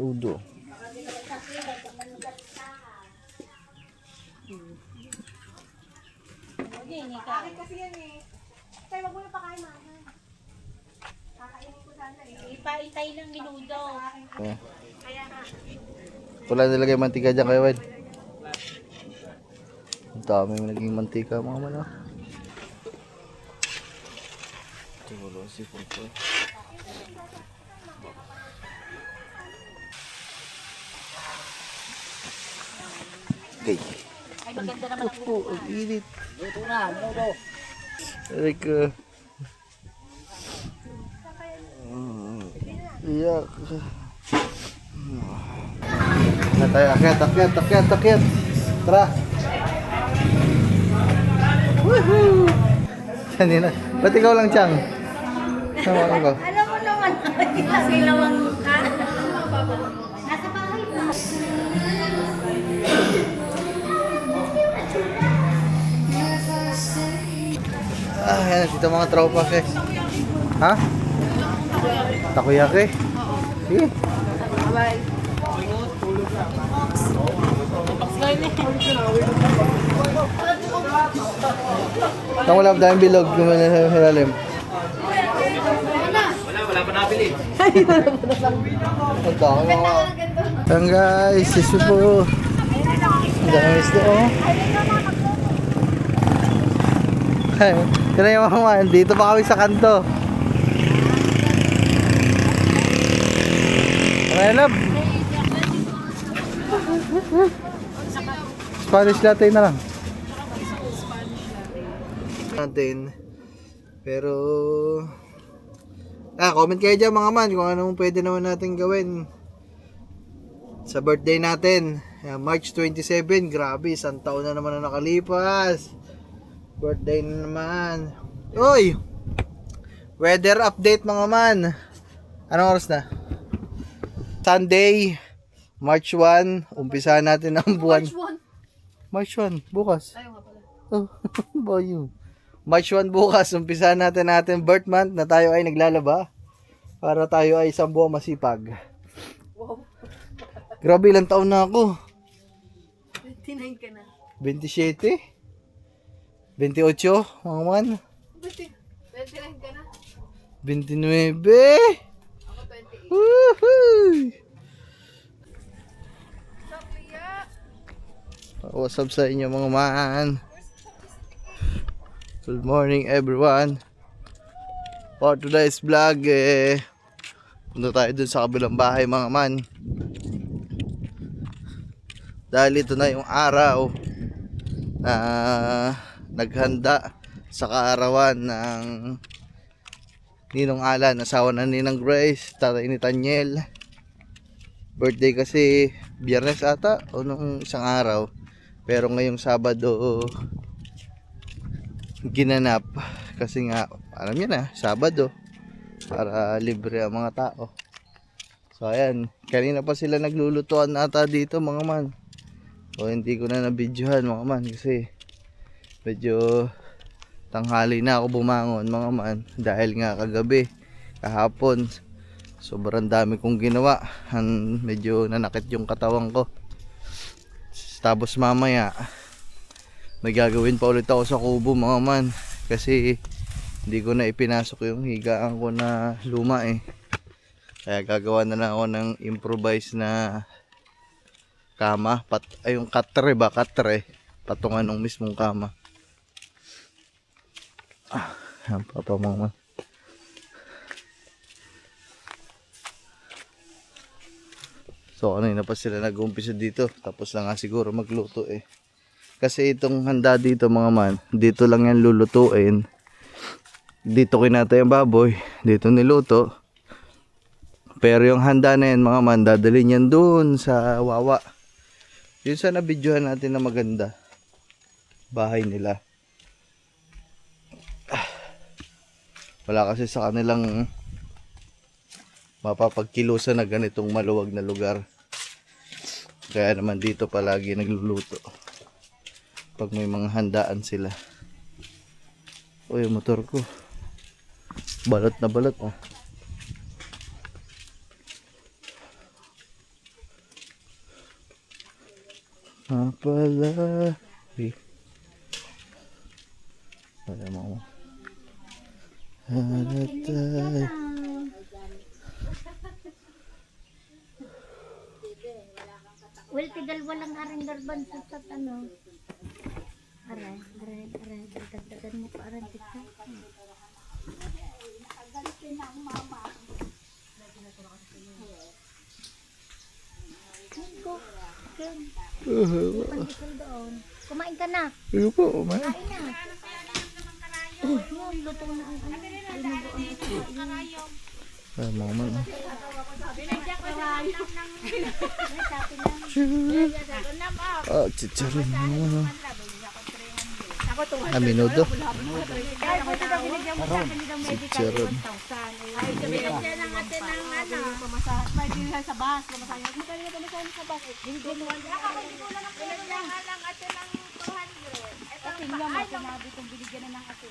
Udo. Bakit kasi yan eh. Tay, wag mo na pakain, mama. Kakainin ko sana eh. Ipaitay ng minudo. Yeah. Kaya nga. Wala nilagay mantika dyan kayo, Wade. Ang dami yung naging mantika mga mano. Ito wala si Pulpo. Okay. Ay, maganda naman ang Po, ang init. luto na, minudo. Like, iyak. Na tayo, akyat. Tara. Woohoo! Kanina. Ba't ikaw lang, Chang? Sama ko. Alam mo naman, silawang ka. Nasa bahay mo. Ah, yan. Dito mga tropa, guys. Ha? Takoyaki? Sige. Bye. Tang wala pa tayong bilog kung wala sa ilalim. Wala pa nabili. Ang dami mga. Ayan guys, sisi po. Ang dami isda oh. Kaya yung mga dito pa kami sa kanto. Okay, love. Spanish latte na lang. Natin. Pero comment kayo dyan mga man kung anong pwede naman natin gawin sa birthday natin. March 27, grabe, isang taon na naman na nakalipas. Birthday na naman. Uy! Weather update mga man. Anong oras na? Sunday, March 1. Umpisa natin ang buwan. March 1, bukas. Ayaw nga pala. Oh, bayo. March 1 bukas, umpisa natin birth month na tayo ay naglalaba para tayo ay isang buwang masipag. Wow. Grabe, ilang taon na ako. 29 ka na. 27? 28, mga man. 29 ka na? 29. Ako 28. Woohoo! Sabiya! What's up sa inyo mga man? Good morning everyone. For today's vlog punta tayo dun sa kabilang bahay mga man. Dahil ito na yung araw na naghanda sa kaarawan ng Ninong Alan, asawa na Ninang Grace, tatay ni Tanyel. Birthday kasi Biyernes ata o nung isang araw. Pero ngayong Sabado ginanap kasi nga alam niyo na, Sabado para libre ang mga tao. So ayan, kanina pa sila naglulutuan ata dito mga man. O hindi ko na nabidyohan mga man kasi medyo tanghali na ako bumangon mga man dahil nga kagabi, kahapon sobrang dami kong ginawa. Medyo nanakit yung katawan ko. Tapos mamaya may gagawin pa ulit ako sa kubo mga man kasi hindi ko na ipinasok yung higaan ko na luma eh. Kaya gagawa na lang ako ng improvise na kama, yung katre ba, katre patungan ng mismong kama. Yan papa mga man. So kanina pa sila nag-umpisa dito, tapos lang nga siguro magluto eh. Kasi itong handa dito mga man, dito lang yan lulutuin. Dito kinatay ang baboy, dito niluto. Pero yung handa na yan mga man, dadalhin yan doon sa Wawa. Yun sa nabidyohan natin na maganda. Bahay nila. Wala kasi sa kanilang mapapagkilusan na ganitong maluwag na lugar. Kaya naman dito palagi nagluluto pag may mga handaan sila. Uy, motor ko balot na balot oh. Pala. Wala mo. Halatay. Well, tigal walang aring darban sa ano. Aray. Dagdagan mo pa aring tika. Pandikal doon. Kumain ka na. Ano po, man? Kain na. Yun, luto na ang ano. Ay, mga man. Chicharon naman. Minudo. Chicharon. Sa bus, pamasahe. Magkano na pamasahe sa bus? Hindi ko lang ate ng 200. Ito ang baay, sinabi kong binigyan na ng ate.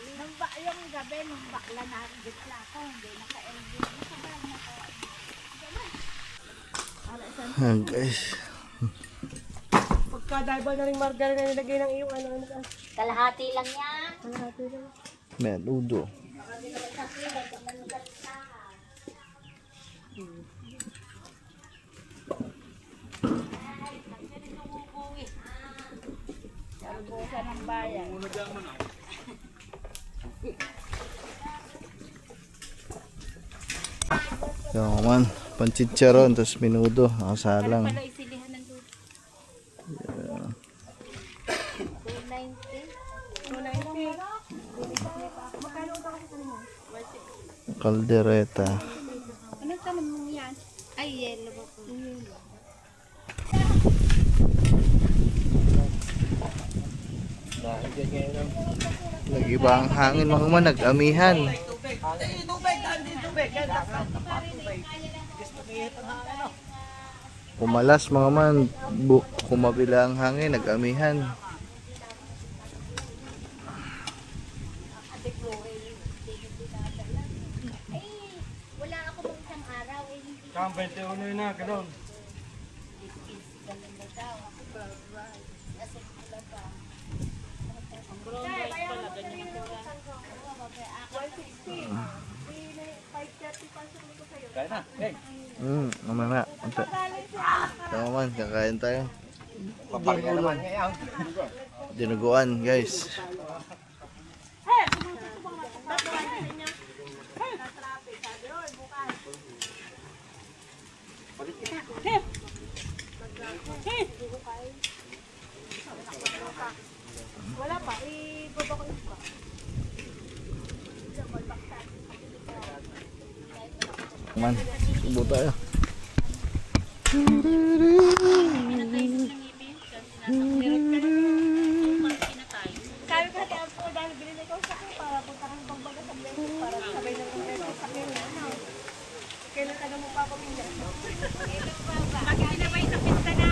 Yung gabi, nung bakla na, bigla ako, hindi naka-LG. Guys. Pagka-dive na rin margarine na nilagay ng iyong ano. Kalahati lang yan. Menudo. Yung man, panchicharon, tapos minudo, nakasalang. Pala isilihan ng dulo. 290. Kaldereta. Anong tanong mo yan? Ay, yellow ba po? Nag-iba ang hangin mga man, nag-amihan. Kumalas mga man, kumabila ang hangin, nag-amihan. Ay, wala ako pang isang araw. Eh, hindi Kang 21 na, ganun. Kaya na, hey. Mamaya. Tama man, kakain tayo. Paparga naman ngayon. Dinuguan guys. Wala pa, ibaba ko isa. Man, subo tayo. Sabi ko kaya po dahil binili ko sa akin para punta kang pagbaga sa blessing para sabay na ng blessing sa akin. Kailan taga mo pa ako minyan? Makikinabay sa pista na.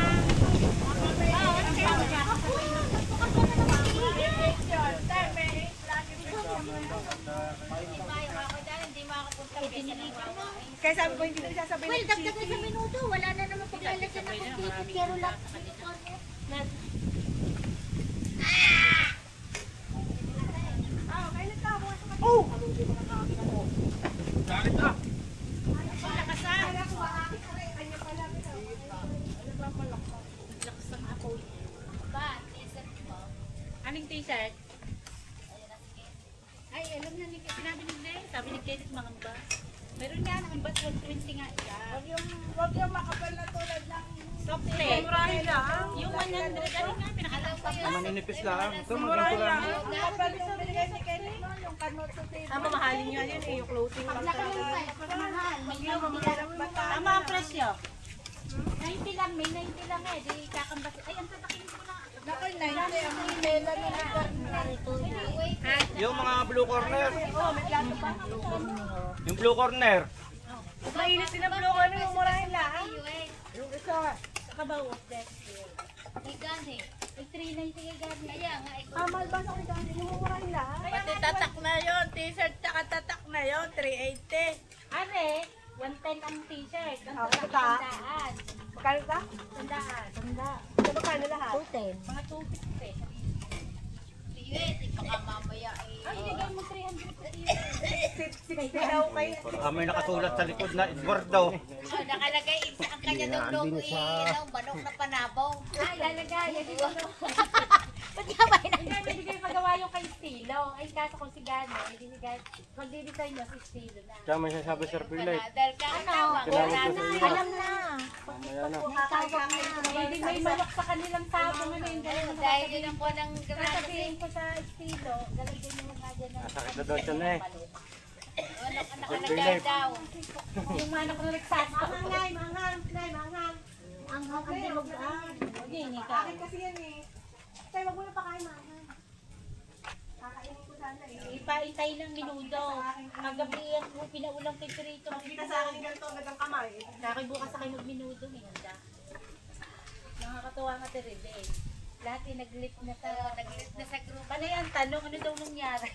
Kaya sabi ko hindi na sasabay well, ng dagdagan sa minuto. Wala na naman paglalagyan ng kumpiti. Pero lang. Aling t-shirt? Ay, alam na ni sinabi ni Glenn. Sabi ni Kenneth, mangamba. Meron nga, nangamba 120 nga siya. Wag yung makapal na tulad ng Soft play. Yung 100, ano nga, pinakalapas na. Maninipis lang. Ito, maganda lang. makapal yung binigay ni Kenny no, yung kanot sa table. Ang mamahalin nyo yan eh, yung clothing lang talaga. Tama ang presyo. 90 lang, may 90 lang eh. Di kakambas. Ay, ang tatakin ko na. Naku, 90 ang tela na Yung mga blue corner. oh, may plato pa. Yung blue corner. Mainit din ang blue, ano yung murahin lang? Yung isa. Kabaw. Igani. 390 igani. Kaya nga. Amal ba sa kanya yung murahin lang? Pati tatak na yon, t-shirt tsaka tatak na yon, 380. Are, 110 ang t-shirt. Ang Oh, tatak ito. sandaan. Magkano ka? Sandaan. Tanda. Magkano lahat? 210. Mga 250. Baka mamaya eh. Ay, ilagay mo 300. 60 daw kayo. May nakasulat sa likod na Edward daw. Nakalagay ang kanya ng logo manok na panabaw. Ay, lalagay. Ba't nga ba yun? Hindi kayo magawa yung kay Estilo. Ay, kaso kung si Gano, magdi-design niya si Estilo na. Kaya may sasabi Sir Philip. Dahil ka ang tawag. Tinawag ko sa iyo. Alam na. Mamaya na. Hindi may manok sa kanilang sabong na yun. Dahil yun ang po ng sasabihin ko sa Estilo. Galagyan niyo nga dyan ng Sakit na daw siya na eh. manok ang nakalagay daw. Yung manok na nagsasaka. Mangay, manghang. Ang bilog Hindi, hindi ka. Akin kasi yan eh. Tay, wag mo na pakain, manghang. Kakainin ko sana eh. Ipaintay ng minuto. Kagabi yan po, pinaulang kay Perito. Kita sa akin ganito, agad ang kamay. Sa akin bukas sa kayo magminuto. Handa. Nakakatuwa nga Terede. Lahat ay nag-lift na sa... nag-lift na sa group. Ano yan? Tanong, ano daw nangyari?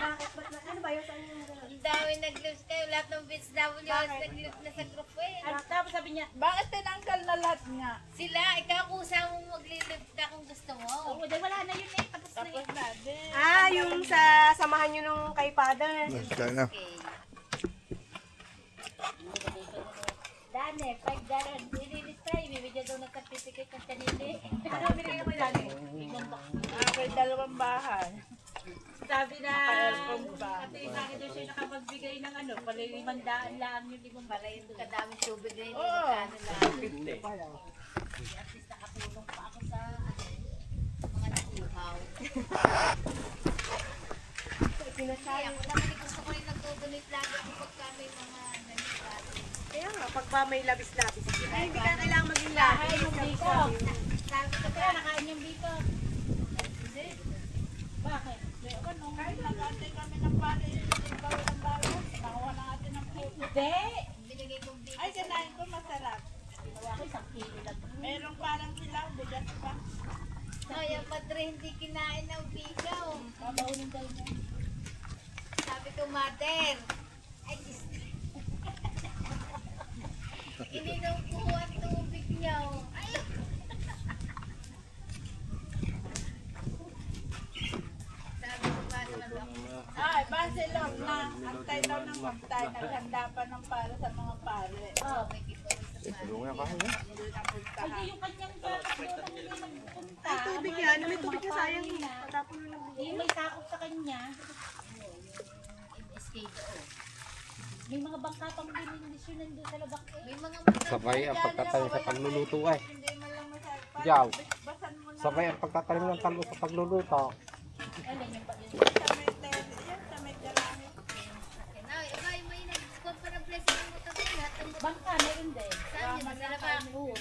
Bakit? Ano ba yun? Saan yung gano'n? Ang dami nag-lift kayo. Lahat ng BSW nag-lift na sa group eh. Tapos sabi niya, bakit tinanggal na lahat nga? Sila, ikaw kusa mo magli-lift ka kung gusto mo. Oo, dahil wala na yun eh. Tapos na yun. Ah, yung sa samahan nyo nung kay Father. Basta na. Dane, $5. Ililis tayo. Bibigyan daw ng certificate ng kanili. Ano binigyan mo Dane? Okay, dalawang bahay. Sabi na, kasi sa akin daw siya nakapagbigay ng ano, pala 500 lang yung 5 para yung kadaming tubig na yun. Oo. At least nakatulong pa ako sa mga nakuhaw. Kaya ako naman gusto ko rin nagdodonate lagi ako pagka may mga nangyayari. Kaya nga, pag ba may labis-labis. Ay, hindi ka kailangan maging lahat. Nakain yung biko. Sabi ko kaya nakain yung biko. Hindi. Bakit? Kahit nag-antay kami ng pala, hindi ba ng balo? Nakuha na natin ng puto. Hindi! Binigay kong biko. Ay, kanain ko masarap. Ginawa ko 1 kilo lang. Meron parang silaw, bigas pa. Ay, ang padre hindi kinain ng biko. Babaunin daw mo. Sabi ko, mother. Ay, Diyos. Ininom ko ang tubig niyo. Ay! Sabi ko pa naman ako. Ay, base lang na antay daw ng magtay, naghanda pa ng para sa mga pare. Oh, may kipulit sa Tulungan ka kanya. Hindi napuntahan. yung kanyang batas doon ang hindi nagpunta. Ay, tubig yan. May tubig na sayang eh. Patapon mo lang. Yung may sakop sa kanya. MSK doon. May mga bangka pang binindisyonan doon sa labak eh. May mga Sabay ang pagtatanim sa pagluluto ay. Hindi man lang masyadong Yaw. basan mo na Sabay ang pagtatanim ng talo sa pagluluto. alin yung pag sa may tele. Yan, sa may dalangin. Ay, may nag-score pa ng blessing ng motor ko. Lahat ng bangka meron din. Saan yun? Sa labak. Oo.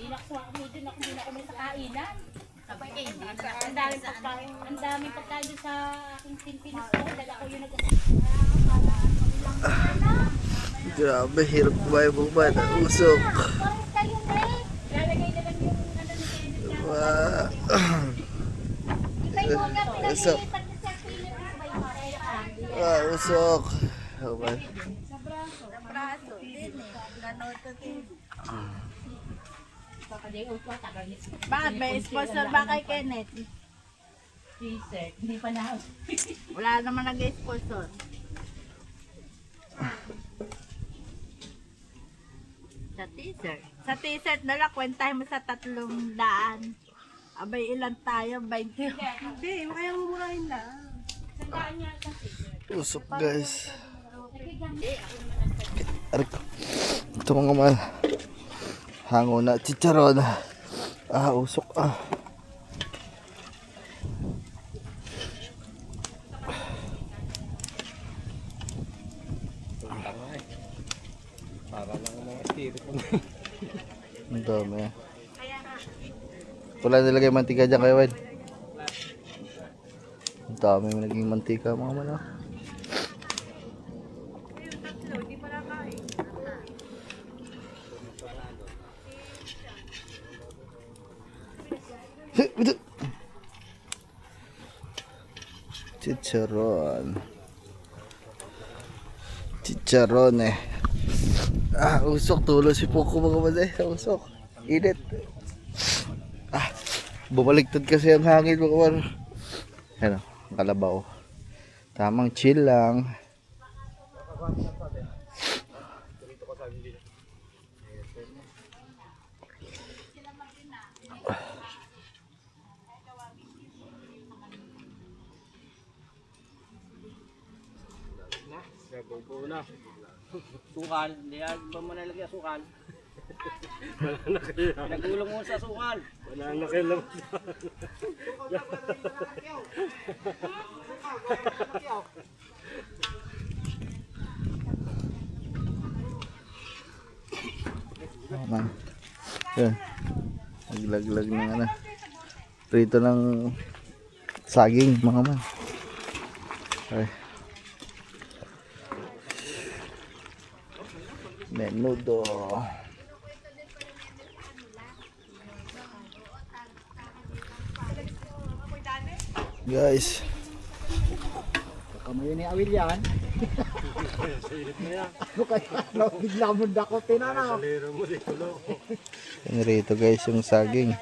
Inaksuha kami doon. Ako din ako may sa kainan. Sabay eh. Ang daming pagkain. Ang daming pagkain doon sa aking tinpinis ko. Dala ko yung Grabe, hirap kumain mo ba? Usok. lalagay na lang yung ano ni Kenneth. Wow. Usok. Usok. Okay. Braso, din eh. Ganoto din. Bakit may sponsor ba kay Kenneth? T-shirt. Hindi pa na. Wala naman nag-sponsor. Sa t-shirt. Sa t-shirt na lang, kwentahin mo sa 300. Abay, ilan tayo? 20. Hindi, kaya mumurahin lang. Usok guys. Ito mga man. Hango na chicharon. Usok Para lang ang mga espiritu. Ang dami. Wala nilagay mantika dyan kayo, Wade. Ang dami mo naging mantika mga man. Chicharon. Chicharon eh. Usok tulo si Poco mga man eh. Usok. Init. Bumaliktad kasi ang hangin mga kawan. Ano, kalabaw. Tamang chill lang. Buo na. Sukal. Hindi yan. Ba mo nalagyan sukal? Nagulong mo sa sukal. Wala na kayo lang. Man. Yun. Naglaglag ng ano. Prito ng saging mga man. Ay. Menudo. Guys. Kamayo ni Awil yan. Ano kaya? Bigla mo dakotin na. Yan rito guys yung saging.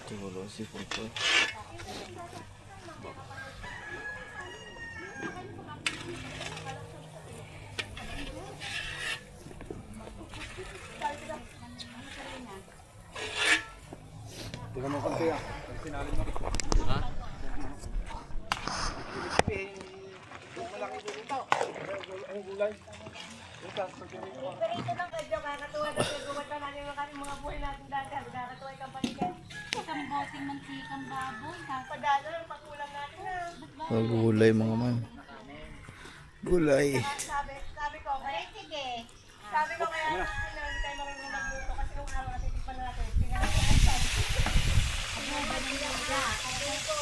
Tulo si Puto. Tingnan mo konti ah. Sinalin mo. Ha? Malaki dito. Ang gulay. Ganito lang kadyo, kakatuwa na siya. Gumata namin mga buhay natin dati. Kakatuwa yung kampanya. Isang boting ng sikang baboy. Padala, pakulang natin na. Gulay mga man. Gulay. Sabi ko, kaya sige. Sabi ko kaya hindi tayo marunong magluto kasi nung araw natin tikpan natin. Pinakasabi sabi ko. Ano ba nila? Sabi ko.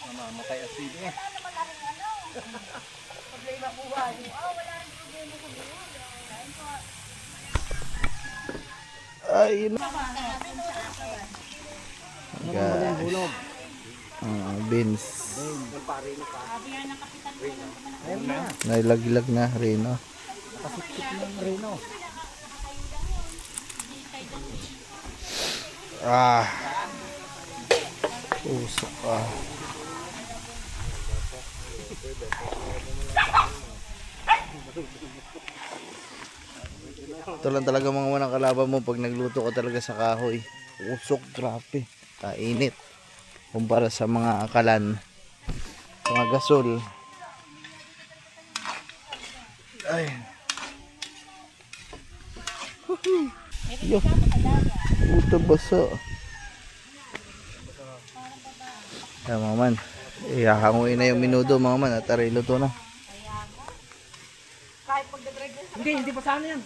Mamamatay at sili eh. Problema buhay. Wala nang problema ko buhay. Ay, guys. Beans. Nailaglag na Reno. Usok ah. Ito lang talaga mga unang kalaban mo pag nagluto ka talaga sa kahoy. Usok, grabe. Kainit. Kumpara sa mga akalan. Mga gasol. Ay. Yo. Puta basa. Ayan mga man. Ihahanguin na yung minudo mga man. At aray luto na. Hindi pa sana yan.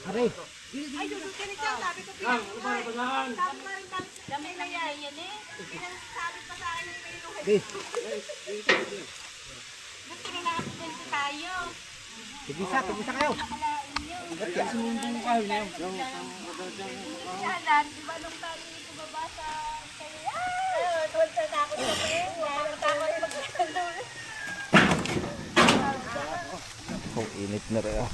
Aray. Ay, susukirin siya. Sabi ko, pinag-uhay. Sabi ko rin, dami na yan eh. Pinag-sabi pa sa akin yung pinuhay. Gusto na nakapunta tayo. Tigisa kayo. Sumumbong kayo na yun. Siya lang, di ba nung tayo nito babasa kayo? Tuwan sa takot sa pen. Takot yung magkakandul. Oh, init na rin ah.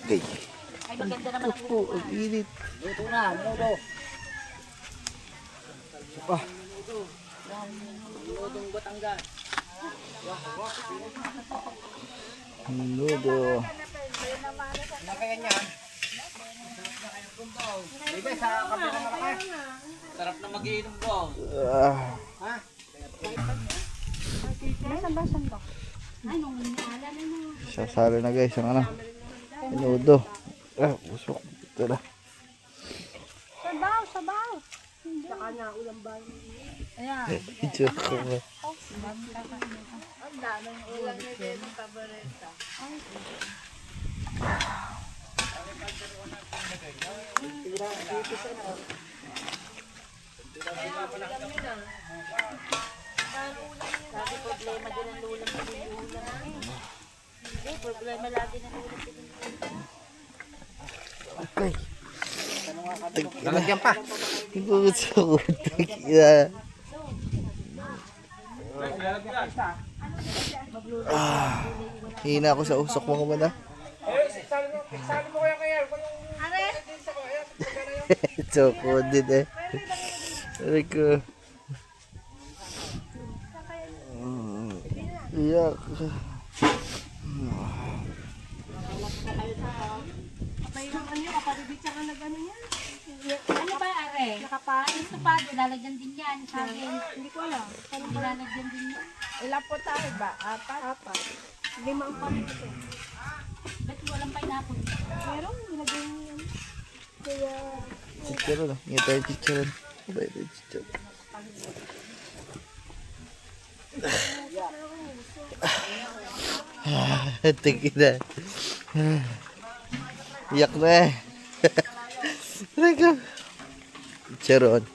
Okay. Ay, maganda naman ang Oh, ang init. Luto na, minudo. Minudong Batangas. Minudo. Ano kaya niyan? Bebe, sa kabila ng malaki. Sarap na mag-iinom ko. Ha? Ay, nung ala na mo. Sasali na guys ang ano. Minudo. Usok. Ito na. Sabaw, sabaw. Joke ko ba? Ang daming ulam na din ng paborito. Lagi problema din ang lulang sa ulam. Hindi, problema lagi ng ulam sa Okay. Lalagyan pa. Gusto ko. Yeah. Hina ako sa usok mga mana. So din eh. Aray ko. Iyak. Ano ba, are? Estopado, lalagyan din yan. Sa akin. Hindi ko alam. Hindi lalagyan din yan. Ilan po tayo ba? Apat. Limang pamito. Ba't walang pineapple? Meron, nilagay niyo yan. Kaya, Chicharon ah. Ngayon tayo chicharon. Ba ito chicharon? Tingin na. Iyak na eh. Aray ko. Chicharon.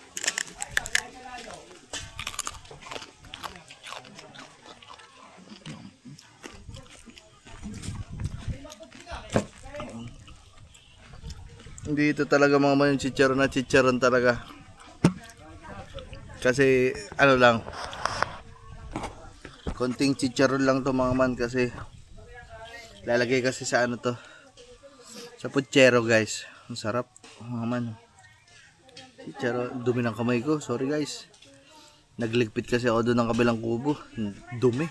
Dito talaga mga man yung chicharon na chicharon talaga. Kasi ano lang, konting chicharon lang to mga man kasi lalagay kasi sa ano to, sa puchero guys. Ang sarap mga man. Chicharon, dumi ng kamay ko, sorry guys. Nagligpit kasi ako doon ng kabilang kubo. Dumi.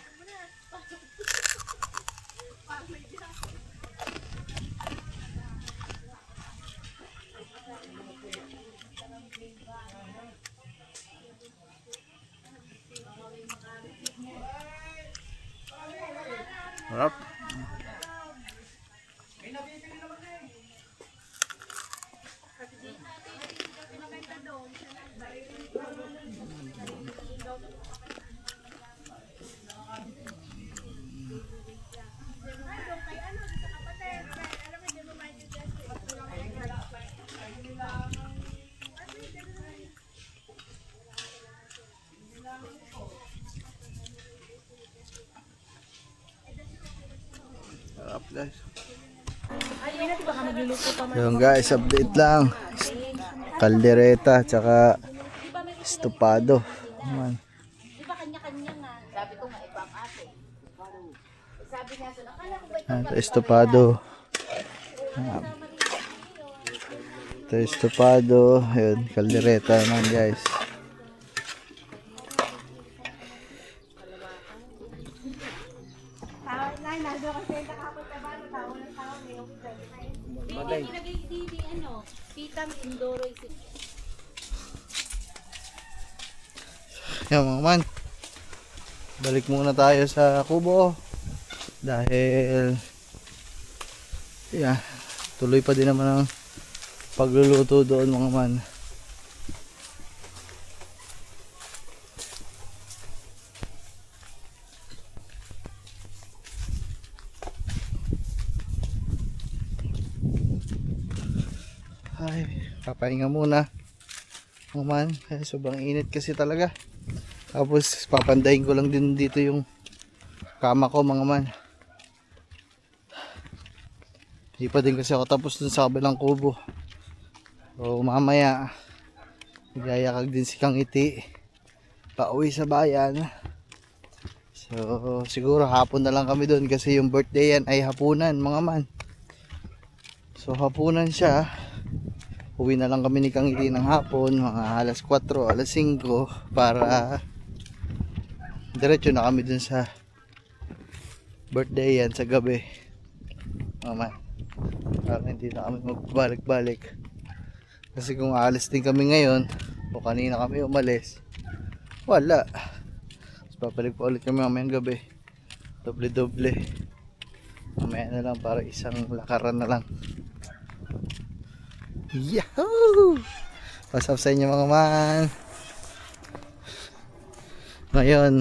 Sarap. Sarap guys. Yung guys, update lang. Kaldereta tsaka estopado. Man. Di ba kanya-kanya nga? Sabi ko nga, ibang ate. Sabi nga, akala ko ba Ito estopado. Ito estopado. Ayun, kaldereta naman guys. Ilagay dito ano, Pitam Indoro. Yan mga man. Balik muna tayo sa kubo. Dahil tuloy pa din naman ang pagluluto doon mga man. Ay, papahinga muna mga man. Sobrang init kasi talaga. Tapos papandahin ko lang din dito yung kama ko mga man. Hindi pa din kasi ako tapos dun sa kabilang kubo. So mamaya magyayakag din si Kang Iti pauwi sa bayan. So siguro hapon na lang kami dun kasi yung birthday yan ay hapunan mga man. So hapunan siya. Uwi na lang kami ni Kang Iti ng hapon, mga alas 4, alas 5 para diretso na kami dun sa birthday yan sa gabi. Mama, para hindi na kami magbalik-balik. Kasi kung aalis din kami ngayon o kanina kami umalis, wala. Tapos papalik pa ulit kami mamayang gabi. Doble-doble. Mamaya na lang para isang lakaran na lang. Yahoo! What's up sa inyo mga man? Ngayon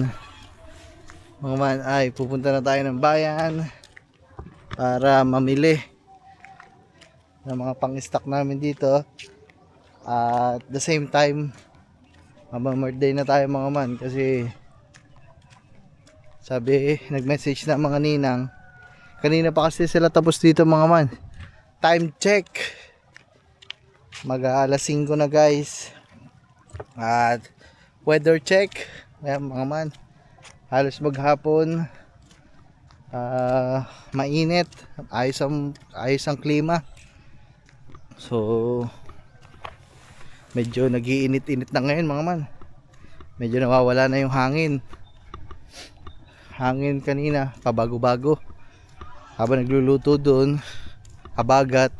mga man ay pupunta na tayo ng bayan para mamili ng mga pang-stock namin dito. At the same time, birthday na tayo mga man kasi sabi, nag-message na mga ninang. Kanina pa kasi sila tapos dito mga man. Time check. Mag-aalas 5 na guys. At weather check. Ayan mga man. Halos maghapon. Mainit. Ayos ang klima. So, medyo nag-iinit-init na ngayon mga man. Medyo nawawala na yung hangin. Hangin kanina, pabago-bago. Habang nagluluto doon, habagat.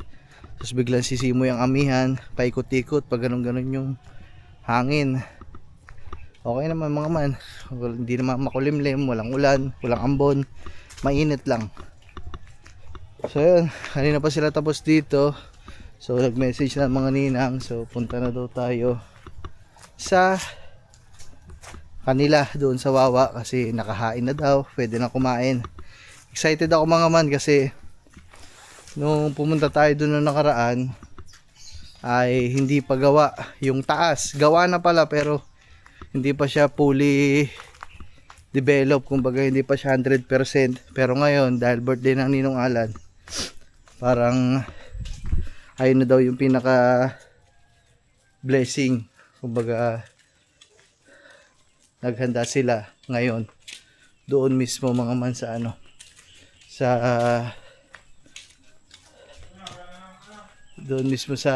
Tapos biglang sisimoy ang amihan, paikot-ikot, pag ganun-ganun yung hangin. Okay naman mga man. Hindi naman makulimlim, walang ulan, walang ambon. Mainit lang. So yun, kanina pa sila tapos dito. So nag-message na mga ninang. So punta na daw tayo sa kanila doon sa Wawa kasi nakahain na daw, pwede na kumain. Excited ako mga man kasi nung pumunta tayo doon noong nakaraan ay hindi pa gawa yung taas. Gawa na pala pero hindi pa siya fully develop, kumbaga hindi pa siya 100%. Pero ngayon dahil birthday ng Ninong Alan, parang ayun na daw yung pinaka blessing, kumbaga naghanda sila ngayon doon mismo mga man sa ano, sa doon mismo sa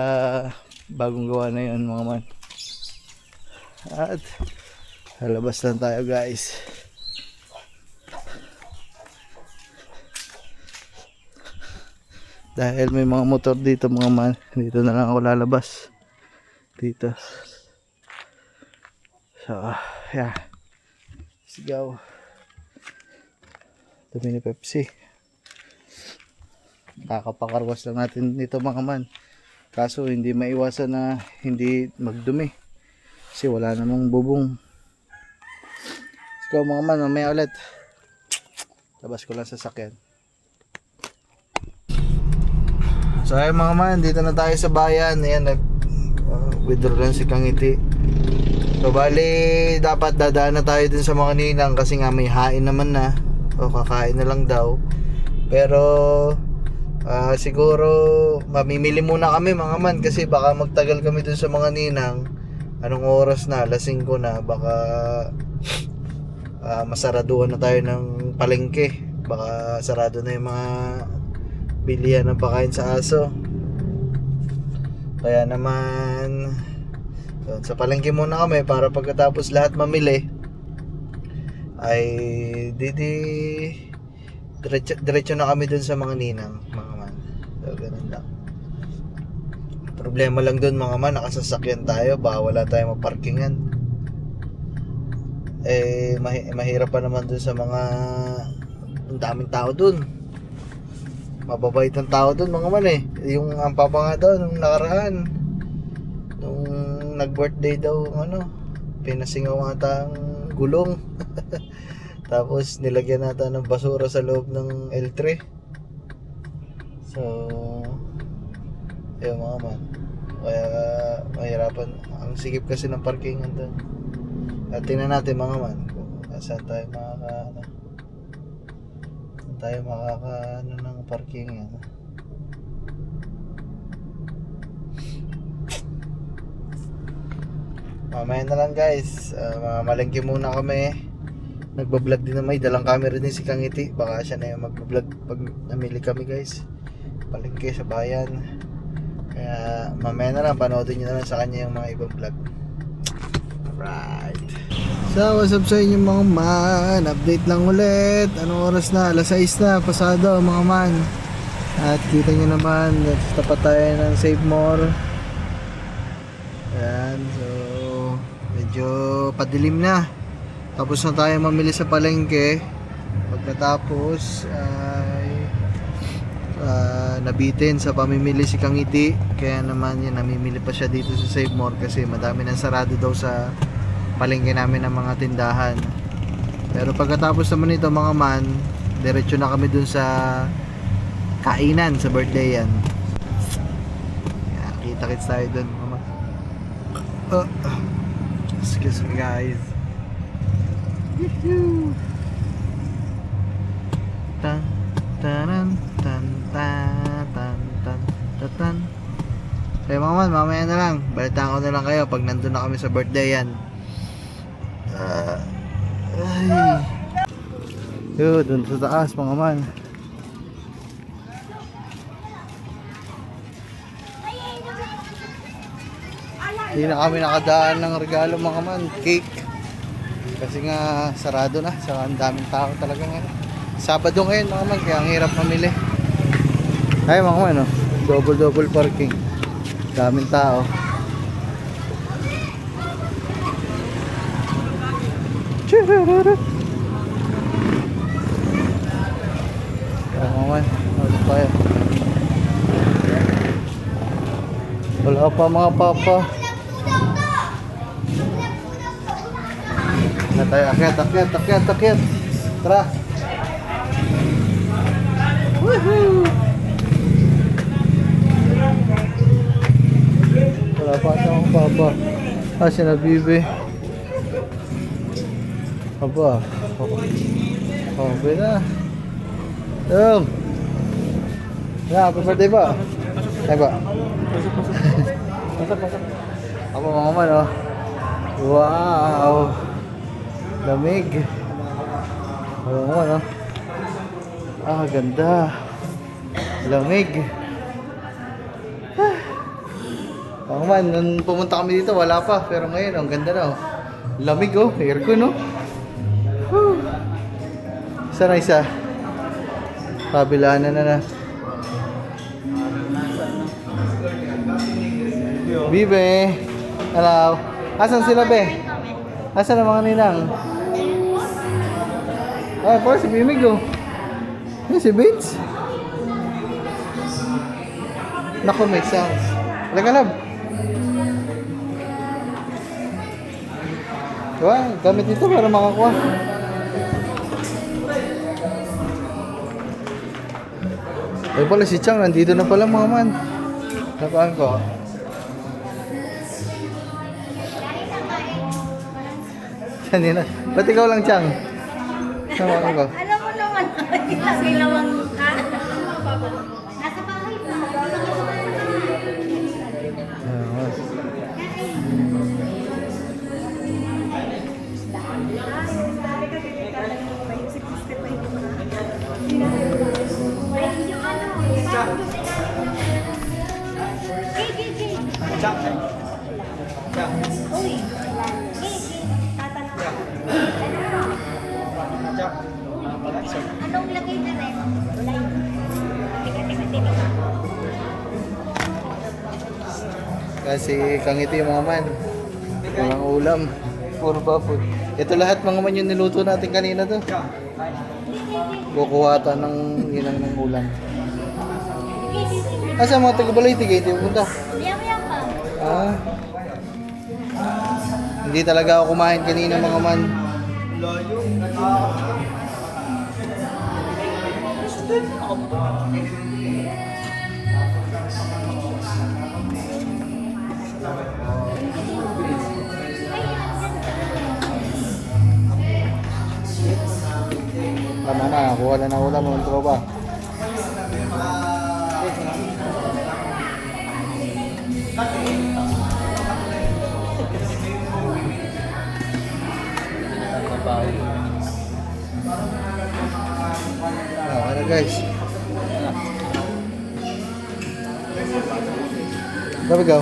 bagong gawa na yun mga man. At halabas lang tayo guys. Dahil may mga motor dito mga man, dito na lang ako lalabas dito. So yeah, let's go. Dumi ni Pepsi. Kakapakarwas lang natin dito mga man. Kaso hindi maiwasan na hindi magdumi kasi wala namang bubong. Let's go mga man, mamaya ulit. Labas ko lang sa sakyan. So ayun mga man, dito na tayo sa bayan. Ayan, withdraw lang si Kangiti. So bali, dapat dadaan na tayo dun sa mga ninang kasi nga may hain naman na. O kakain na lang daw. Pero siguro mamimili muna kami mga man kasi baka magtagal kami dun sa mga ninang. Anong oras na? Alas 5 na. Baka masaraduhan na tayo ng palengke. Baka sarado na yung mga bilihan ng pakain sa aso. Kaya naman sa palengke muna kami para pagkatapos lahat mamili ay diretso na kami dun sa mga ninang mga man. So ganun lang. Problema lang dun mga man, nakasasakyan tayo, baka wala tayong maparkingan. Mahirap pa naman dun sa mga ang daming tao dun. Mababait ang tao dun mga man eh. Yung ang papa nga daw nung nakaraan, nung nag-birthday daw pinasingaw ata ang gulong. Tapos nilagyan nata ng basura sa loob ng L3. So ayun mga man, kaya mahirapan ang sikip kasi ng parkingan doon. At tingnan natin mga man kung saan tayo makaka ng parkingan. Mamaya na lang guys, malengke muna kami. Nagbablog din na, may dalang camera din si Kangiti. Baka siya na yung magbablog pag namili kami guys. Palengke sa bayan. Kaya mamaya na lang, panoodin nyo na lang sa kanya yung mga ibang vlog. Alright. So what's up sa inyo mga man. Update lang ulit. Anong oras na? Alas 6 na, pasado mga man. At kita nyo naman, tapat tayo ng Save More. Ayan, so medyo padilim na. Tapos na tayo mamili sa palengke. Pagkatapos ay nabitin sa pamimili si Kangiti. Kaya naman yan, namimili pa siya dito sa Save More kasi madami nang sarado daw sa palengke namin ng mga tindahan. Pero pagkatapos naman ito mga man, diretso na kami dun sa kainan, sa birthday yan. Kita-kits tayo dun, mama. Excuse me, guys. Yoo-hoo. Tan, tanan, tan, tan, tan, tan, tan, tan. Kaya mga man, mamaya na lang. Balitaan ko na lang kayo pag nandun na kami sa birthday yan. Ay. Yo, dun sa taas mga man. Hindi na kami nakadaan ng regalo mga man. Cake. Kasi nga sarado na. So, ang daming tao talaga ngayon. Sabado ngayon mga man. Kaya ang hirap mamili. Ay mga man, oh. Double parking. Daming tao. Churururut. Kaya mga man. Wala tayo. Wala pa mga papa. Na tayo, akyat. Tara. Woohoo! Wala pa siyang papa. Si Nabibe. Aba. Okay na. Yung. Happy birthday ba? Ay ba? Pasok. Ako mga man, oh. Wow. Lamig. Oo nga, no? Ganda. Lamig. Oo man, nung pumunta kami dito, wala pa. Pero ngayon, ang ganda na, oh. Lamig, oh. Aircon, no? Isa na isa. Kabilaan na. Bibe. Hello. Asan sila, be? Asan ang mga ninang? Ay, parang si Bimig, oh. Ay, si Bates. Naku, make sense. Lagalab. Diba? Gamit dito para makakuha. Ay pala si Chang, nandito na pala mga man. Napaan ko? Kanina. Ba't ikaw lang, Chang? Napaan ko? Alam mo naman, kasi lawang ka. Nasa bahay pa. Anong lagay na rin? Wala yun. Kasi kangiti mga man. Walang ulam. Puro baboy. Ito lahat mga man yung niluto natin kanina to. Kukuha ata ng ginang ng ulam. Asa mga taga-balay tigay, di pupunta. Miyam pa. Hindi talaga ako kumain kanina mga man. Tama na, kuha na ng ulam. Ano ba? Okay na guys. There we go.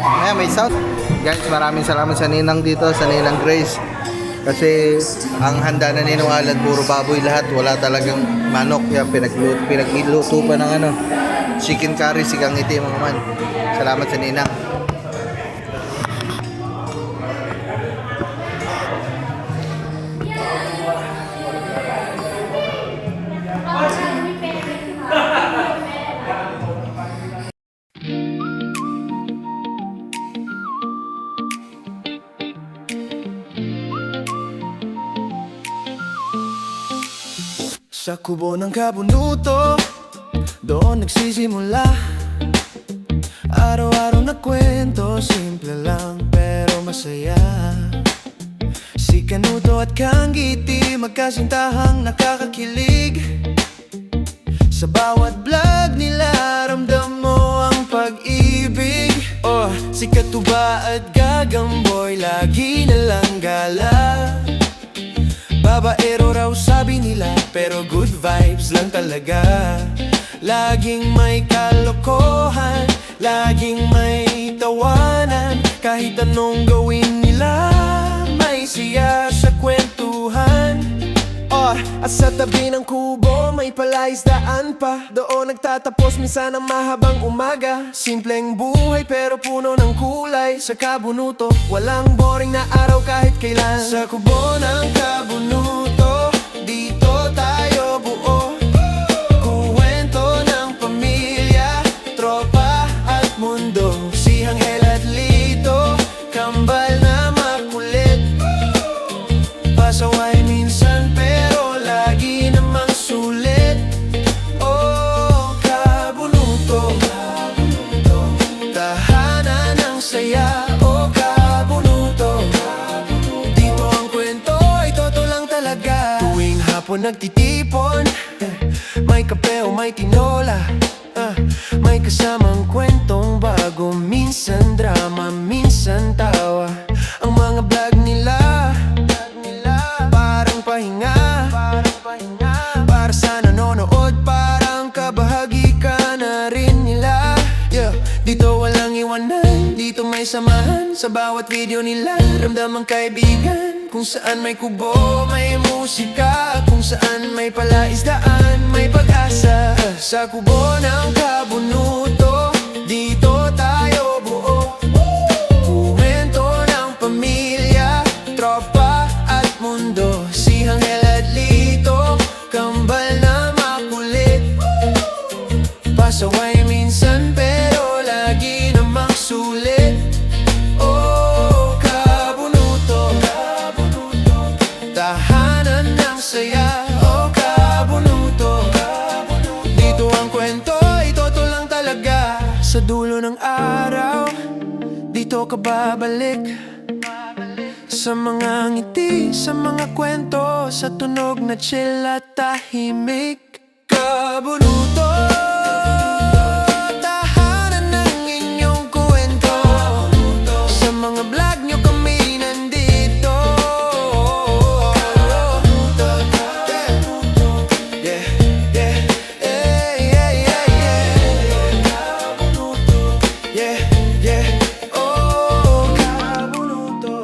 Ayan, may sound. Guys, maraming salamat sa Ninang dito, sa Ninang Grace. Kasi ang handa na Ninong Alad, puro baboy lahat. Wala talagang manok. Kaya pinagluto pa ng chicken curry, sigang ngiti mga man. Salamat sa Ninang. Sa kubo ng kabunuto, Doon nagsisimula araw-araw na kwento, simple lang pero masaya. Si Kanuto at Kangiti, magkasintahang nakakakilig. Sa bawat vlog nila, ramdam mo ang pag-ibig. Oh, si Katuba at Gagamboy, lagi na lang gala. Babaero raw sabi nila, pero good vibes lang talaga. Laging may kalokohan, laging may tawanan. Kahit anong gawin nila, may siya sa kwentuhan. At sa tabi ng kubo may palaisdaan pa. Doon nagtatapos minsan ang mahabang umaga. Simpleng buhay pero puno ng kulay. Sa Kabunuto, walang boring na araw kahit kailan. Sa kubo ng Kabunuto, dito tayo buo. Kuwento ng pamilya, tropa at mundo. Si Anghel at Lito, kambal na makulit. Pasaway minsan pero lagi namang sulit. Oh, Kabunuto, tahanan ng saya. Oh, Kabunuto, dito ang kwento ay totoo lang talaga. Tuwing hapon nagtitipon, may kape o may tinola. May kasamang kwentong bago, minsan drama, minsan tawa. Ang mga vlog nila parang pahinga, para sa nanonood, parang kabahagi ka na rin nila. Dito walang iwanan, dito may samahan. Sa bawat video nila, ramdam ang kaibigan. Kung saan may kubo, may musika. Kung saan may palaisdaan, may pag-asa. Sa kubo ng Kabunuto, dito tayo buo. Kuwento ng pamilya, tropa at mundo. Si Anghel at Lito, kambal na makulit. Pasaway minsan pero lagi namang sulit. Oh, Kabunuto, tahanan ng saya. Oh, Kabunuto, dito ang kwento ay totoo lang talaga. Sa dulo ng araw, dito ka babalik. Sa mga ngiti, sa mga kwento, sa tunog na chill at tahimik. Kabunuto, tahanan ng inyong kwento. Sa mga vlog nyo kami nandito. Yeah, yeah, yeah, yeah, yeah, yeah. Yeah, yeah, oh, Kabunuto.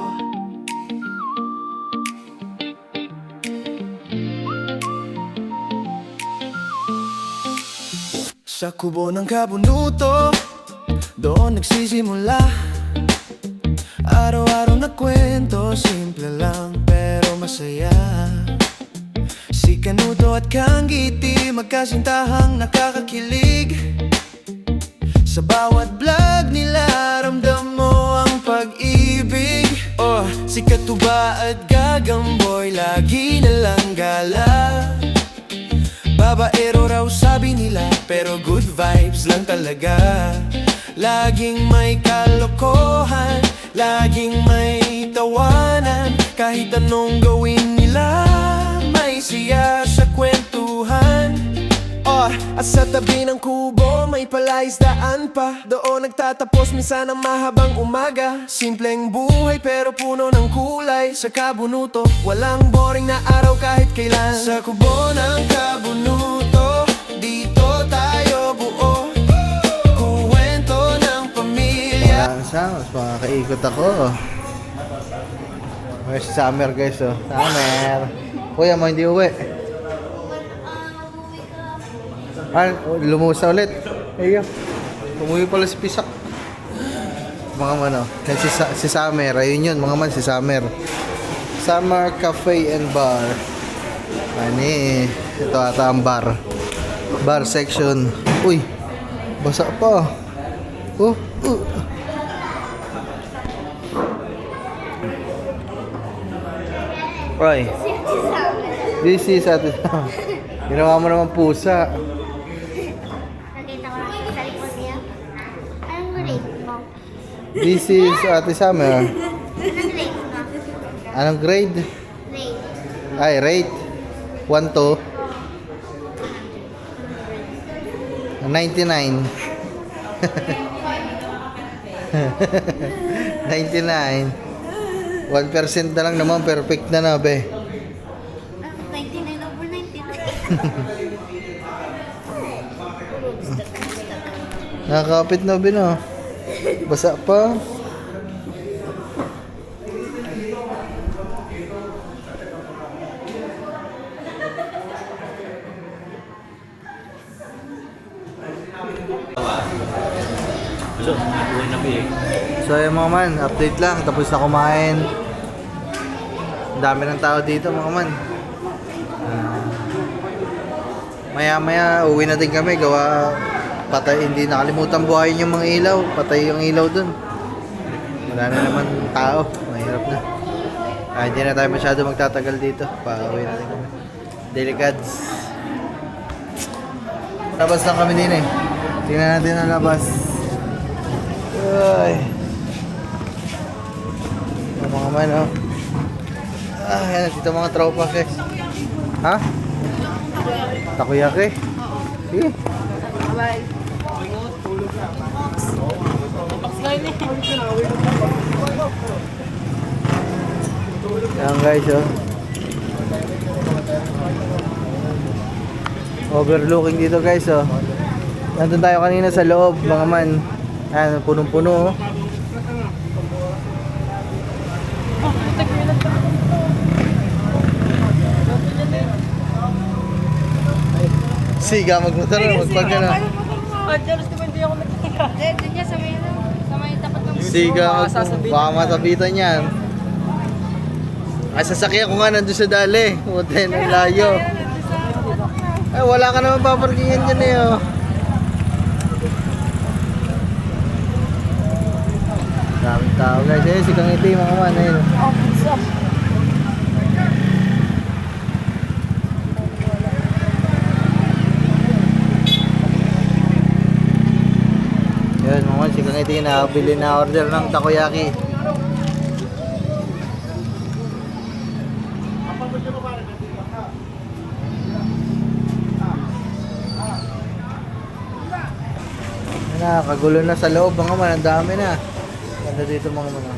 Sa kubo ng Kabunuto, doon nagsisimula araw-araw na kwento, simple lang pero masaya. Si Kanuto at Kangiti, magkasintahang nakakakilig. Sa bawat vlog nila, ramdam mo ang pag-ibig. Oh, si Katuba at Gagamboy, lagi na lang gala. Babaero raw sabi nila, pero good vibes lang talaga. Laging may kalokohan, laging may tawanan. Kahit anong gawin nila, may siya sa kwentuhan. At sa tabi ng kubo may palaisdaan pa. Doon nagtatapos minsan ang mahabang umaga. Simpleng buhay pero puno ng kulay. Sa Kabunuto, walang boring na araw kahit kailan. Sa kubo ng Kabunuto, dito tayo buo. Kuwento ng pamilya. Mas makakaikot ako. May summer guys, oh. Summer. Kuya mo hindi uwi. Lumusa ulit. Ayun. Umuwi pala si Pisak. Mga mano. Si Summer. Ayun yun. Mga man si Summer. Summer Cafe and Bar. Ani. Ito ata ang bar. Bar section. Uy. Basa pa. Oh. Right. This is at ginawa mo naman pusa. This is Ate Summer. Anong rate mo? Anong grade? Rate. Ay, rate. 1 to 99. 99. 1% na lang naman, perfect na na, be. 99 over 99. Nakakapit na, be, no? Basa pa. Hello, buhay na eh. So ayun mga man, update lang. Tapos na kumain. Ang dami ng tao dito mga man. Maya-maya uwi na din kami. Gawa patay, hindi nakalimutan buhayin yung mga ilaw. Patay yung ilaw dun. Wala na naman tao. Mahirap na. Hindi na tayo masyado magtatagal dito. Pauwi na din kami. Delicads. Labas lang kami din eh. Tingnan natin ang labas. Ay. Ang mga man, oh. Yan, dito mga tropa, ke. Ha? Takoyaki? Sige. Yan guys, oh. Overlooking dito guys, oh. Nandun tayo kanina sa loob, mga man. Ayan, punong-puno, oh. Siga magmotor, magpag ano. Doon niya sa may tapat ng Siga baka masabitan yan. Ay, sasakyan ko nga nandun sa dali. Putin, ang layo. Ay, wala ka naman paparkingan dyan eh, oh. Daming tao guys. Eh, si Kang Iti, mga man. Ayun. Yan, mga man. Si Kang Iti nakabili na order ng takoyaki. Kagulo na sa loob mga man. Ang dami na. Ganda dito mga man.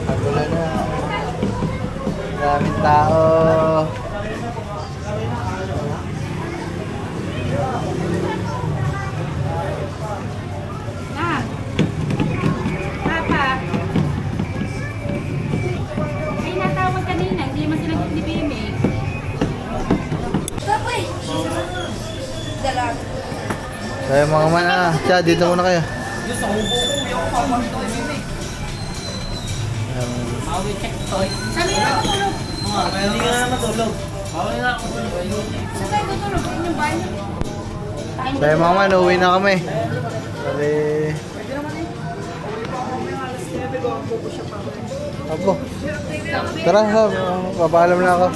Kagulo na. Daming tao. Papa. Ay, natawag kanina. Hindi naman sila ni Bime. So yung mga man, siya, dito muna kayo. Mawi check toy. Sabi na ako tulog. Hindi ka na matulog. Mawi na ako tulog. Sabi ko tulog. Yun yung bahay niya. So yung mga man, uwi na kami. Sabi... Apo. Tara, papaalam na ako.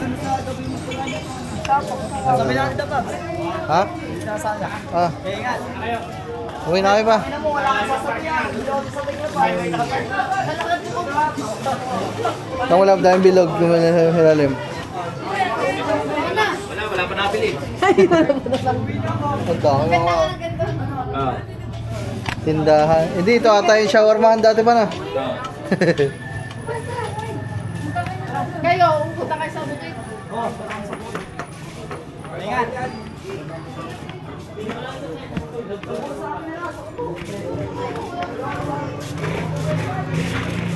Sabi na kita pa. Ha? Ah. Uwi na kayo ba? Saan wala pa tayong bilog kung wala sa ilalim? Wala pa nabili. Pagkakang mga tindahan. Hindi, ito ata yung shawarmahan dati pa na. Kayo, pupunta kayo sa bukid.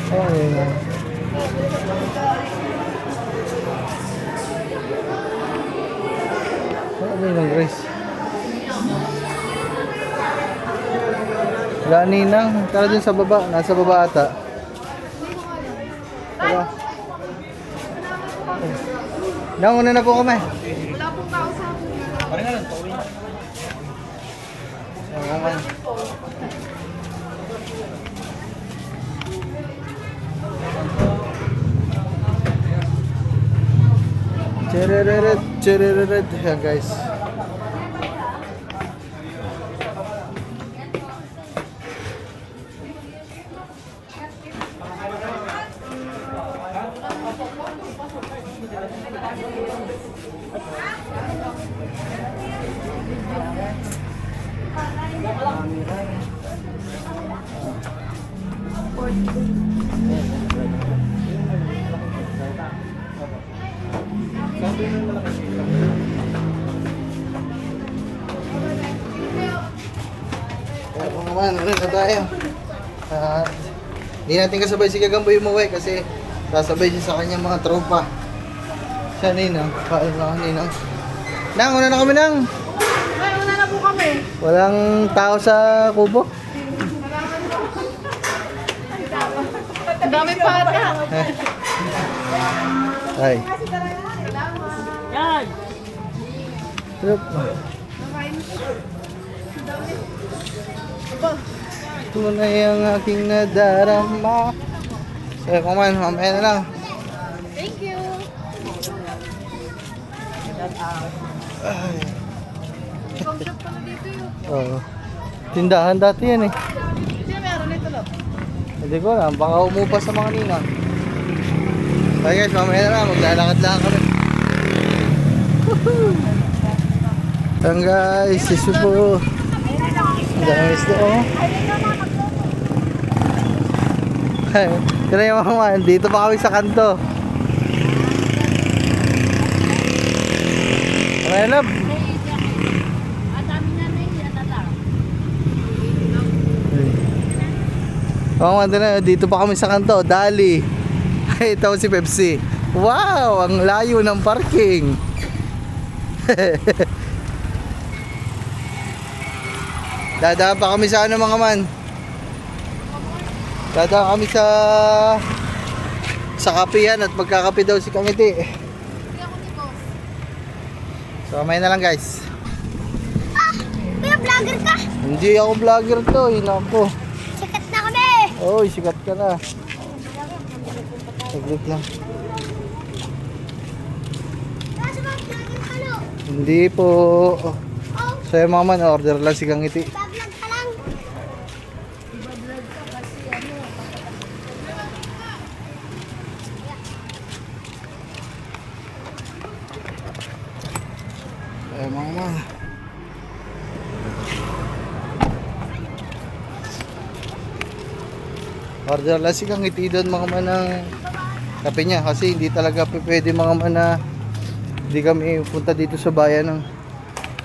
Ayun. Ano yung Grace? Wala ninang. Tara dun sa baba. Nasa baba ata. Tara. Nauna na po kami. Wala pong tao sa akin. Parang nga lang, pauwi na. Naman. Chereret, chereret. Yan guys. Kaya po naman, ulit na tayo. At hindi natin kasabay si Gagamboy umuwi kasi sasabay siya sa kanyang mga tropa. Siya Ninang, kain na Ninang. Nang, una na kami Nang. Ay, una na po kami. Walang tao sa kubo. Ang dami pa ata. Ay. Yan. Trip. Ito na yung aking nadarama. Sige ko man, mamaya na lang. Thank you. Ay. Ikaw shop pa na dito yun. Oo. Tindahan dati yan eh. Sino meron nito lo? Hindi ko alam, baka umupa sa mga ninang. Okay guys, mamaya na lang, maglalakad lang kami. Ayan guys, sisu po. Ang dami isda oh. Ay, tira yung mga man, dito pa kami sa kanto. Okay love. Oo, dito pa kami sa kanto, Dali. Ay, ito si Pepsi. Wow, ang layo ng parking. Dadaan pa kami sa ano mga man. Dadaan kami sa kapihan at magkakape daw si Kangiti. So, may na lang guys. Kuya, vlogger ka? Hindi ako vlogger to, hinako. Sikat na kami! Oy, sikat ka na. Saglit lang. Kaso ba, vlogger ka no? Hindi po. So yung mga man, order lang si Kangiti. Vlog ka lang. Eh mga man. Order lang si Kangiti doon mga man ng kape niya. Kasi hindi talaga pwede mga man na hindi kami punta dito sa bayan ng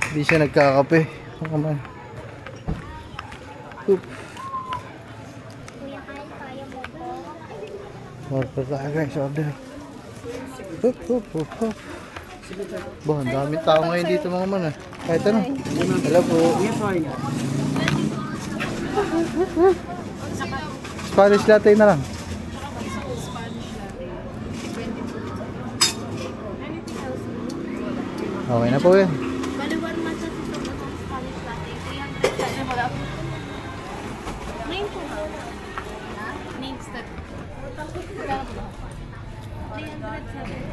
hindi siya nagkakape. Mga man. Oop. Kuya, kaya mo po. Order tayo guys, order. Hup, hup, hup, hup. Bah, ang daming tao ngayon dito mga man ah. Kahit ano. Hello po. Spanish latte na lang. Okay na po yan. Baliwan man sa sito na itong Spanish latte. Kuya, ang wala po. Name po ba? Name step. 307.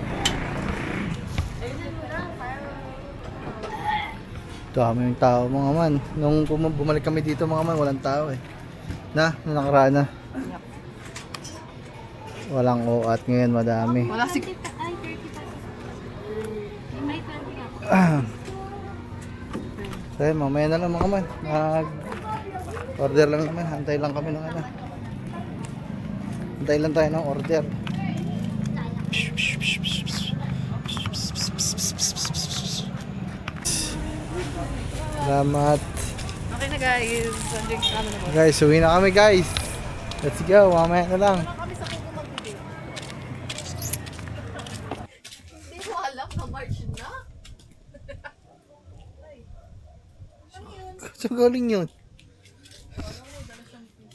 Dami yung tao mga man. Nung bumalik kami dito mga man, walang tao eh. Nung nakaraan na. Walang o at ngayon madami. Wala si... Ay, 30 pesos. May 20 ako. So yun, mamaya na lang mga man. Order lang naman. Hantay lang kami ng ano. Hantay lang tayo ng order. Salamat. Okay na guys. Drink kami na po. Guys, uwi na kami guys. Let's go. Mamaya na lang. Hindi mo alam na March na? Saan galing yun?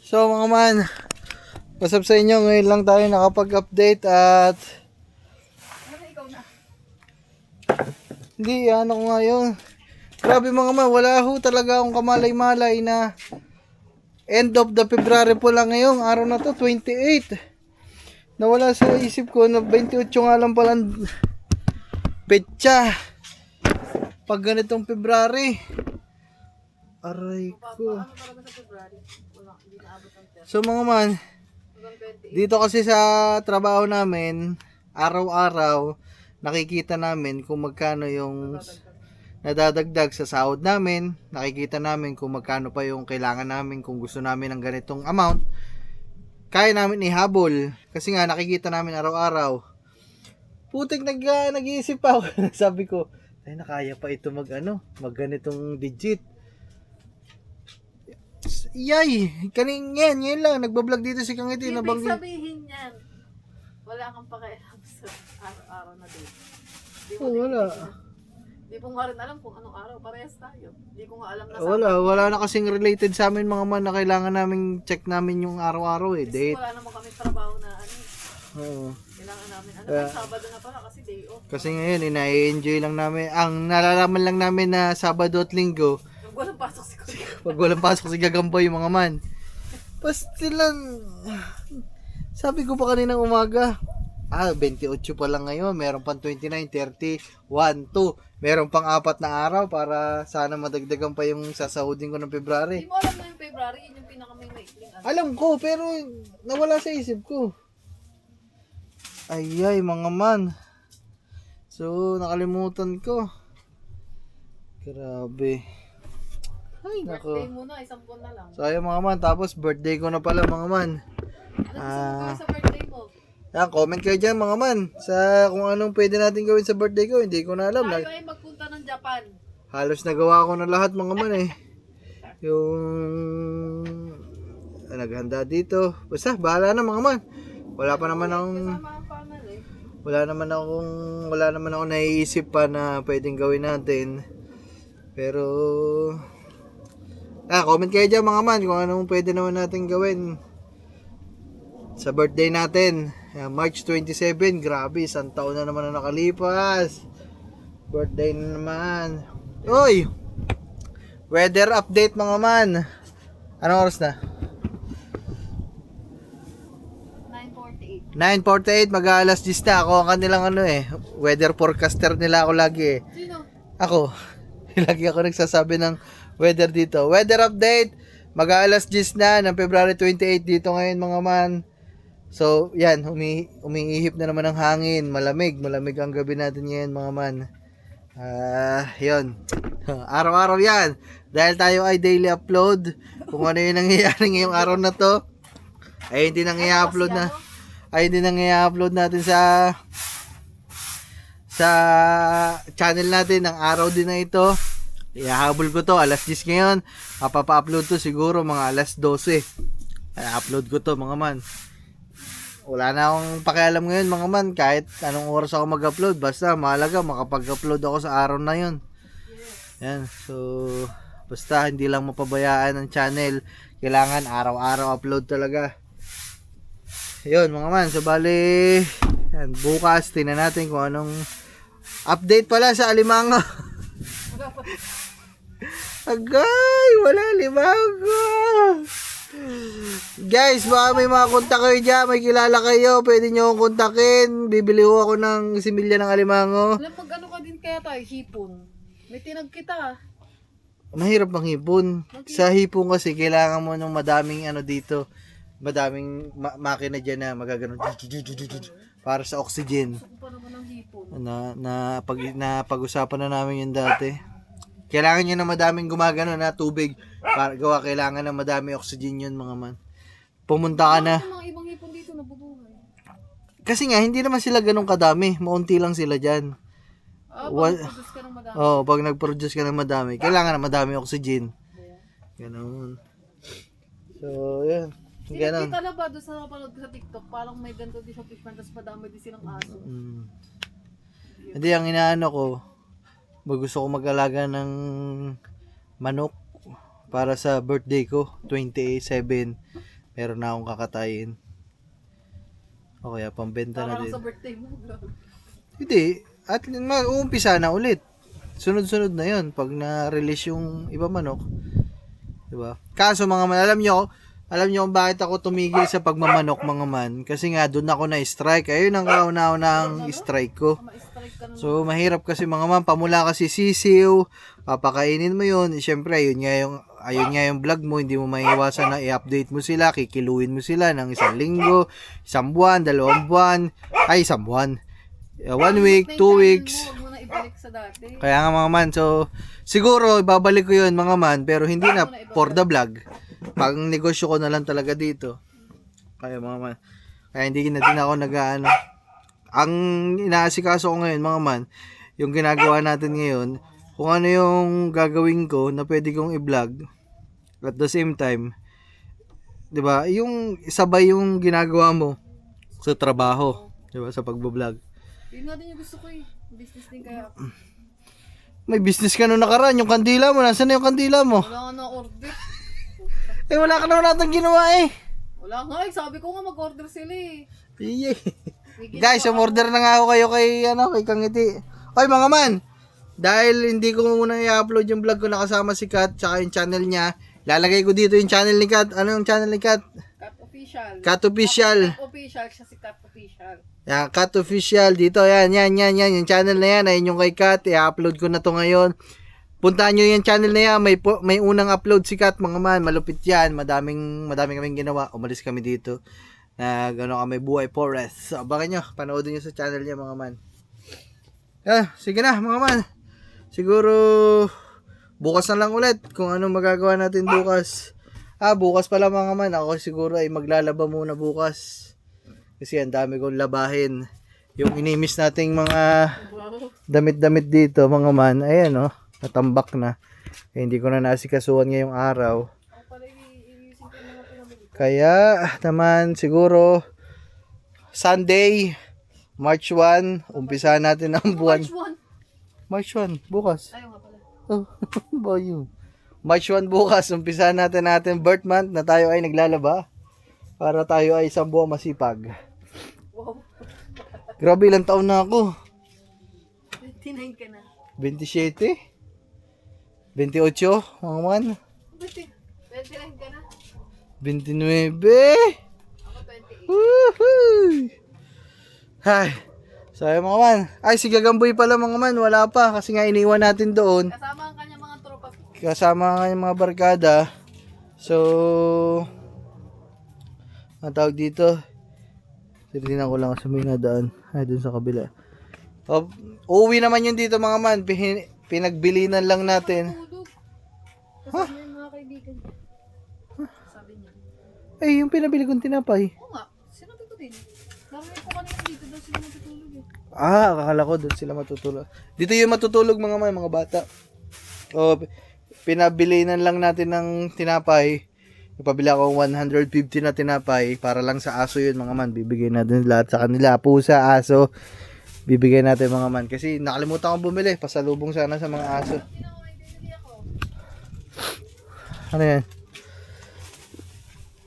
So mga man, what's up sa inyo? Ngayon lang tayo nakapag-update at hindi, ano ko nga yun. Grabe mga man, wala ho talaga akong kamalay-malay na end of the February po lang ngayong araw na to, 28. Nawala sa isip ko na 28 nga lang palang petsa pag ganitong February. Aray ko. So mga man, dito kasi sa trabaho namin, araw-araw, nakikita namin kung magkano yung nadadagdag sa sahod namin, nakikita namin kung magkano pa yung kailangan namin kung gusto namin ng ganitong amount, kaya namin ihabol. Kasi nga nakikita namin araw-araw. Putik nag-iisip pa ako. Sabi ko, ay nakaya pa ito mag ganitong digit. Yay! Ngayon lang, nagbablog dito si Kangiti. Ibig sabihin yan, wala kang pakialam sa araw-araw na date. Wala. Di ko nga rin alam kung anong araw, parehas tayo. Di ko nga alam na Wala na kasing related sa amin mga man na kailangan namin check namin yung araw-araw eh. Date. wala naman kami trabaho na Oo. kailangan namin. Kaya- Sabado na pala kasi day off. Kasi ngayon, ina-enjoy lang namin. Ang nalalaman lang namin na Sabado at Linggo, Pag walang pasok si Kuya. pag walang pasok si Gagamboy mga man. Pastilan. Sabi ko pa kaninang umaga, 28 pa lang ngayon, meron pang 29, 30, 1, 2. Meron pang 4 na araw para sana madagdagan pa yung sasahudin ko ng February. Di mo alam na yung February, yun yung pinakamay maikling. Alam ko, pero nawala sa isip ko. Ayay, mga man. So, nakalimutan ko. Grabe. Ay, Birthday nako. mo na, isang buwan na lang. So, ayun mga man. Tapos, birthday ko na pala, mga man. Ano gusto mo gawin sa birthday mo? Yan, comment kayo dyan, mga man. Sa kung anong pwede natin gawin sa birthday ko. Hindi ko na alam. Tayo ay magpunta ng Japan. Halos nagawa ko na lahat, mga man eh. Yung naghanda dito. Basta, bahala na, mga man. Wala pa naman akong... Kasama ang family. Wala naman ako naiisip pa na pwedeng gawin natin. Pero comment kayo dyan mga man kung anong pwede naman natin gawin sa birthday natin. March 27, grabe, isang taon na naman na nakalipas. Birthday na naman. Uy! Weather update mga man. Anong oras na? 9:48, 9:48. mag-aalas 10 na. Ako ang kanilang weather forecaster nila ako lagi eh. Sino? Ako, lagi ako nagsasabi ng weather dito. Weather update, mag-aalas 10 na ng February 28 dito ngayon mga man. So, yan, umiihip na naman ang hangin. Malamig ang gabi natin ngayon mga man. Yun. Araw-araw yan. Dahil tayo ay daily upload. Kung ano yung nangyayari ngayong araw na to, ay hindi nang i-upload na. Ay hindi nang i-upload natin sa channel natin ng araw din na ito. Ihahabol ko to alas 10 ngayon. Mapapa-upload to siguro mga alas 12. I-upload ko to mga man. Wala na akong pakialam ngayon mga man kahit anong oras ako mag-upload. Basta mahalaga makapag-upload ako sa araw na yun. Yan. So basta hindi lang mapabayaan ang channel. Kailangan araw-araw upload talaga. Yun mga man. So bali yan, bukas tingnan natin kung anong update pala sa Alimango. Agay, wala Alimango. Guys, baka may mga kontak kayo dyan, may kilala kayo, pwede nyo akong kontakin. Bibili ko ako ng similya ng Alimango. Alam, mag-ano ka din kaya tayo, hipon. May tinag kita. Mahirap mang hipon. Sa hipon kasi kailangan mo ng madaming dito. Madaming makina dyan na magaganon para sa oxygen. Gusto ko pa naman ng hipon. Pag-usapan na namin yun dati. Kailangan nyo na madaming gumagano na tubig para gawa kailangan na madami oxygen yun mga man. Pumunta ka na. Bakit mga ibang hipon dito nabubuhay? Kasi nga hindi naman sila ganun kadami. Maunti lang sila dyan. Pag-produce ka ng madami. Pag nag-produce ka ng madami, kailangan na madami oxygen. Ganun. So, yan. Ganun. Kita na ba doon sa napanood ko sa TikTok, parang may ganito din sa fishman, tapos madami din silang aso. Hindi, ang inaano ko, gusto ko mag-alaga ng manok para sa birthday ko, 27. Meron na akong kakatayin. O kaya pambenta na Parang din. sa birthday mo. Hindi, at uumpisa na ulit. Sunod-sunod na yon pag na-release yung iba manok. Diba? Kaso mga man, alam nyo kung bakit ako tumigil sa pagmamanok mga man. Kasi nga doon ako na-strike. Ayun ang kauna-unang strike ko. Ma-strike ka na. So mahirap kasi mga man, pamula kasi sisiw, papakainin mo yun. Siyempre ayun nga yung vlog mo, hindi mo maiiwasan na i-update mo sila, kikiluin mo sila ng 1 linggo, 1 buwan, 2 buwan, 1 buwan. 1 week, 2 weeks. Huwag mo na ibalik sa dati. Kaya nga mga man, so siguro ibabalik ko yun mga man, pero hindi na for the vlog. Pag negosyo ko na lang talaga dito. Kaya mga man, kaya hindi na din ako nag-ano. Ang inaasikaso ko ngayon mga man, yung ginagawa natin ngayon, kung ano yung gagawin ko na pwede kong i-vlog at the same time, 'di ba? Yung sabay yung ginagawa mo sa trabaho, 'di ba? Sa pagbo-vlog. Yun nga din yung gusto ko eh. Business din kaya ako. May business ka nung nakaraan, yung kandila mo, nasaan na yung kandila mo? Wala nga na-order. Eh wala ka naman natang ginawa eh. Wala nga eh. Sabi ko nga mag-order sila eh. Iye. Guys, umorder na nga ako kayo kay Kangiti. Oy mga man, dahil hindi ko muna i-upload yung vlog ko nakasama si Kat tsaka yung channel niya, lalagay ko dito yung channel ni Kat. Ano yung channel ni Kat? Cat Official. Kat Official. Cat Official. Siya si Cat Official. Yan, Kat Official. Dito, yan. Yung channel na yan, ayun yung kay Kat. I-upload ko na to ngayon. Puntahan nyo yung channel na yan. May unang upload si Kat, mga man. Malupit yan. Madaming kaming ginawa. Umalis kami dito. Kami buhay forest. So, abangan nyo. Panoodin nyo sa channel niya, mga man. Sige na, mga man. Siguro, bukas na lang ulit kung anong magagawa natin bukas. Bukas pala mga man. Ako siguro ay maglalaba muna bukas. Kasi ang dami kong labahin. Yung inimis nating mga damit-damit dito, mga man. Ayan, natambak na. Hindi ko na nasikasuhan ngayong araw. Kaya naman siguro Sunday, March 1, umpisa natin ang buwan. March 1, bukas. Ayaw nga pala. Ba yun? March 1 bukas, umpisa natin birth month na tayo ay naglalaba para tayo ay isang buwan masipag. Wow. Grabe, ilang taon na ako. 29 ka na. 27? 28? Mga man? 29 ka na. 29? Ako 28. Woohoo! Ay, so ay mga man. Ay, si Gagamboy pala mga man, wala pa kasi nga iniwan natin doon. Kasama ang kanya mga tropa. Kasama ang kanyang mga barkada. So, ang tawag dito, tinitingnan ko lang sa may nadaan. Ay, dun sa kabila. Uuwi naman yun dito mga man. Pinagbilinan lang natin. Tulog. Kasama yung mga kaibigan. Sabi niya. Ay, yung pinabili kong tinapay. Oo nga. Sinabi ko din. Narinig ko kanina dito daw sila matutulog eh. Akala ko doon sila matutulog. Dito yung matutulog mga man, mga bata. Pinabilinan lang natin ng tinapay. Ipabili ako 150 na tinapay para lang sa aso yun mga man. Bibigay natin lahat sa kanila. Pusa, aso. Bibigay natin mga man. Kasi nakalimutan kong bumili. Pasalubong sana sa mga aso. Ano yan?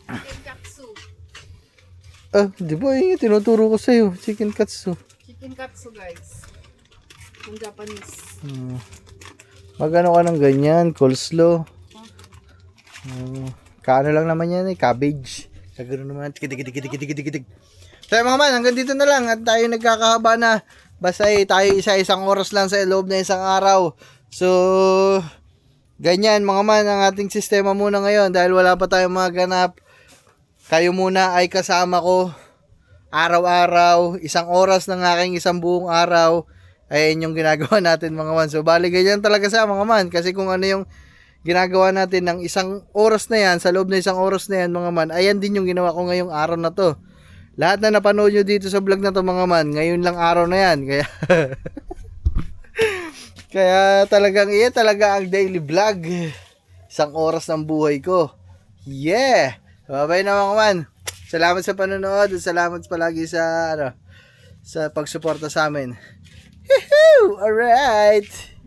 Chicken katsu. Di ba yung tinuturo ko sa'yo? Chicken katsu. Chicken katsu guys. Yung Japanese. Magano ka ng ganyan? Coleslaw. Kaano lang naman yan cabbage. Kagano naman. Tikitig. So mga man, hanggang dito na lang. At tayo nagkakahaba na. Basta tayo isang oras lang sa loob na isang araw. So, ganyan mga man ang ating sistema muna ngayon. Dahil wala pa tayong mga ganap. Kayo muna ay kasama ko. Araw-araw. Isang oras ng aking isang buong araw. Ayun yung ginagawa natin mga man. So, bali ganyan talaga sa mga man. Kasi kung ano yung ginagawa natin ng isang oras na yan, sa loob na isang oras na yan mga man, ayan din yung ginawa ko ngayong araw na to. Lahat na napanood nyo dito sa vlog na to mga man, ngayon lang araw na yan. Kaya kaya talagang iyan talaga ang daily vlog. Isang oras ng buhay ko. Yeah! Bye-bye na mga man. Salamat sa panonood at salamat palagi sa sa pagsuporta sa amin. Alright!